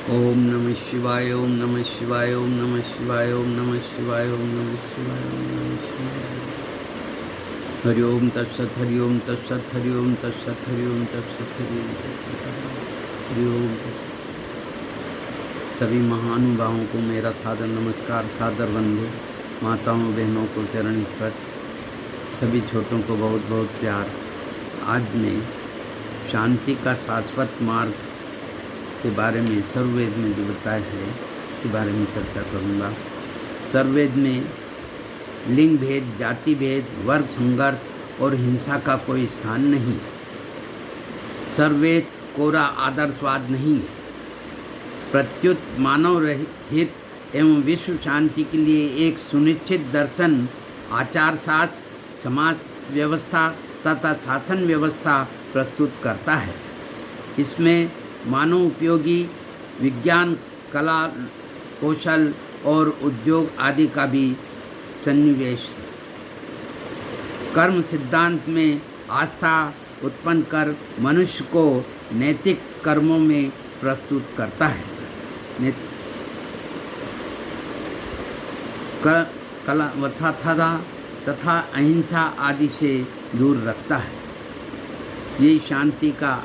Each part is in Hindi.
ओम नमः शिवाय ओम नमः शिवाय ओम नमः शिवाय ओम नमः शिवाय ओम नमः शिवाय ओम नमः शिवाय। हरि ओम तत्सत हरि ओम तत्सत हरि ओम तत्सत हरि ओम तत्सत हरि ओम तत्सत हरि ओम तत्सत। सभी महानुभावों को मेरा सादर नमस्कार, सादर वंदे। माताओं बहनों को चरण स्पर्श, सभी छोटों को बहुत बहुत प्यार। आज मैं शांति का शाश्वत मार्ग के बारे में सर्ववेद में जो बताया है उसके बारे में चर्चा करूंगा। सर्ववेद में लिंग भेद, जाति भेद, वर्ग संघर्ष और हिंसा का कोई स्थान नहीं है। सर्ववेद कोरा आदर्शवाद नहीं है, प्रत्युत मानव हित एवं विश्व शांति के लिए एक सुनिश्चित दर्शन, आचार शास्त्र, समाज व्यवस्था तथा शासन व्यवस्था प्रस्तुत करता है। इसमें मानव उपयोगी विज्ञान, कला, कौशल और उद्योग आदि का भी सन्निवेश है। कर्म सिद्धांत में आस्था उत्पन्न कर मनुष्य को नैतिक कर्मों में प्रस्तुत करता है। कला तथा अहिंसा आदि से दूर रखता है। ये शांति का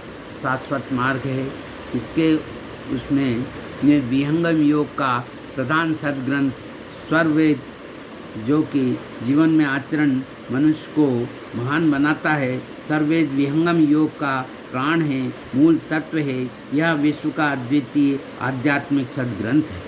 शाश्वत मार्ग है। उसमें ये विहंगम योग का प्रधान सद्ग्रंथ सर्ववेद, जो कि जीवन में आचरण मनुष्य को महान बनाता है। सर्ववेद विहंगम योग का प्राण है, मूल तत्व है। यह विश्व का अद्वितीय आध्यात्मिक सद्ग्रंथ है।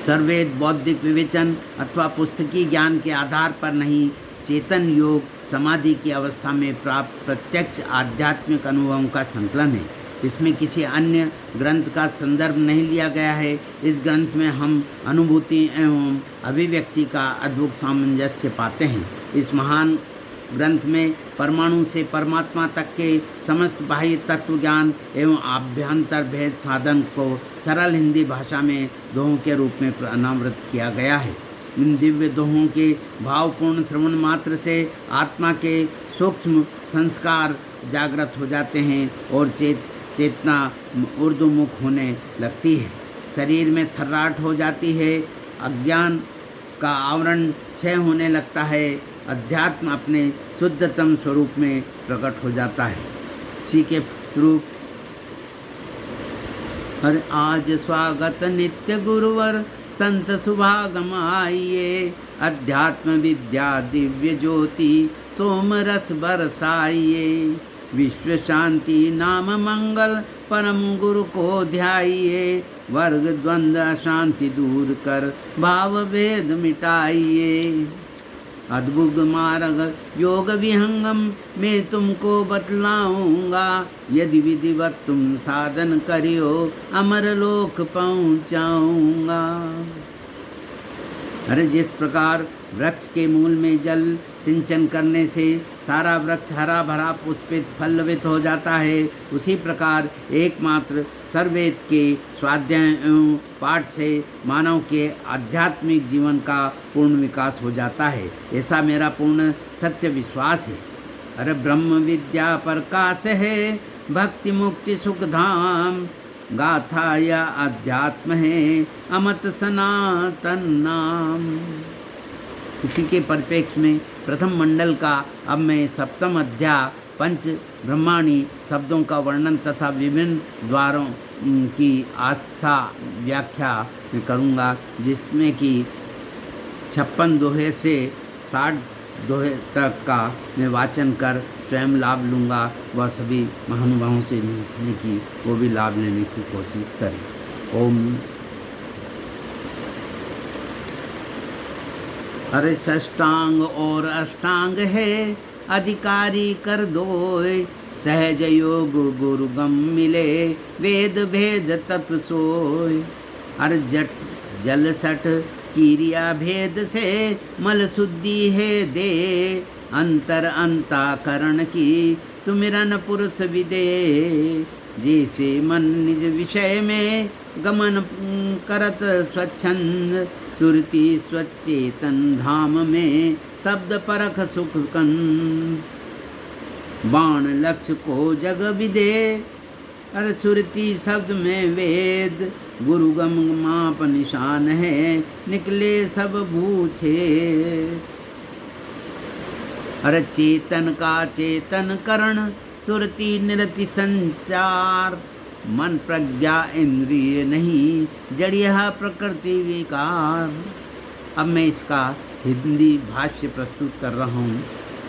सर्ववेद बौद्धिक विवेचन अथवा पुस्तकीय ज्ञान के आधार पर नहीं, चेतन योग समाधि की अवस्था में प्राप्त प्रत्यक्ष आध्यात्मिक अनुभवों का संकलन है। इसमें किसी अन्य ग्रंथ का संदर्भ नहीं लिया गया है। इस ग्रंथ में हम अनुभूति एवं अभिव्यक्ति का अद्भुत सामंजस्य पाते हैं। इस महान ग्रंथ में परमाणु से परमात्मा तक के समस्त बाह्य तत्व ज्ञान एवं आभ्यंतर भेद साधन को सरल हिंदी भाषा में दोहों के रूप में अनावृत किया गया है। इन दिव्य दोहों के भावपूर्ण श्रवण मात्र से आत्मा के सूक्ष्म संस्कार जागृत हो जाते हैं और चेतना ऊर्ध्वमुख होने लगती है। शरीर में थर्राहट हो जाती है, अज्ञान का आवरण क्षय होने लगता है, अध्यात्म अपने शुद्धतम स्वरूप में प्रकट हो जाता है। इसी के स्वरूप हर आज स्वागत नित्य गुरुवर संत सुभागम आइए, अध्यात्म विद्या दिव्य ज्योति सोम रस बरसाइए। विश्व शांति नाम मंगल परम गुरु को ध्याइए, वर्ग द्वंद्व शांति दूर कर भाव भेद मिटाइए। अद्भुत मार्ग योग विहंगम मैं तुमको बतलाऊंगा, यदि विधिवत तुम साधन करियो अमर लोक पहुंचाऊंगा। अरे जिस प्रकार वृक्ष के मूल में जल सिंचन करने से सारा वृक्ष हरा भरा पुष्पित फलवित हो जाता है, उसी प्रकार एकमात्र सर्ववेद के स्वाध्याय एवं पाठ से मानव के आध्यात्मिक जीवन का पूर्ण विकास हो जाता है। ऐसा मेरा पूर्ण सत्य विश्वास है। अरे ब्रह्म विद्या प्रकाश है, भक्ति मुक्ति सुख धाम, गाथा या अध्यात्म है, अमत सनातन नाम। इसी के परिप्रेक्ष्य में प्रथम मंडल का अब मैं सप्तम अध्याय पंच ब्रह्माणी शब्दों का वर्णन तथा विभिन्न द्वारों की आस्था व्याख्या करूँगा, जिसमें कि 56 दोहे से 60 दोहे तक का मैं वाचन कर स्वयं लाभ लूँगा। वह सभी महानुभावों से लेने की वो भी लाभ लेने की कोशिश करें। ओम। अरे षष्टांग और अष्टांग है अधिकारी कर दोय, सहज योग गुरु गम मिले वेद भेद तत्व सोय। अरे जल सठ क्रिया भेद से मल शुद्धि है दे, अंतर अंताकरण की सुमिरन पुरुष विदे। जैसे मन निज विषय में गमन करत स्वच्छंद, सुरति स्वचेतन धाम में शब्द परख सुख कंद। बाण लक्ष्य को जग विदे, अरे सुरती शब्द में वेद, गुरु गम माप निशान है, निकले सब भूछे। अरे चेतन का चेतन करण, सुरती निरति संचार, मन प्रज्ञा इंद्रिय नहीं, जड़िया प्रकृति विकार। अब मैं इसका हिंदी भाष्य प्रस्तुत कर रहा हूँ।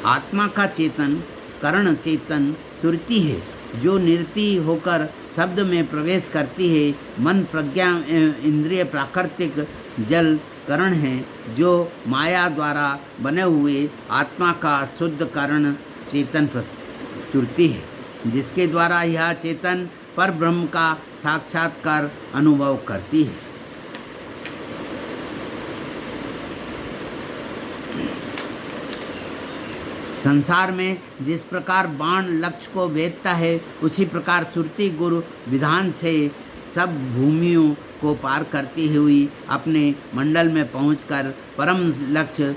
आत्मा का चेतन करण चेतन सुरती है, जो निरति होकर शब्द में प्रवेश करती है। मन प्रज्ञा इंद्रिय प्राकृतिक जल करण है, जो माया द्वारा बने हुए आत्मा का शुद्ध करण चेतन सुरती है, जिसके द्वारा यह चेतन पर ब्रह्म का साक्षात्कार अनुभव करती है। संसार में जिस प्रकार बाण लक्ष्य को भेदता है, उसी प्रकार सुरती गुरु विधान से सब भूमियों को पार करती हुई अपने मंडल में पहुंचकर परम लक्ष्य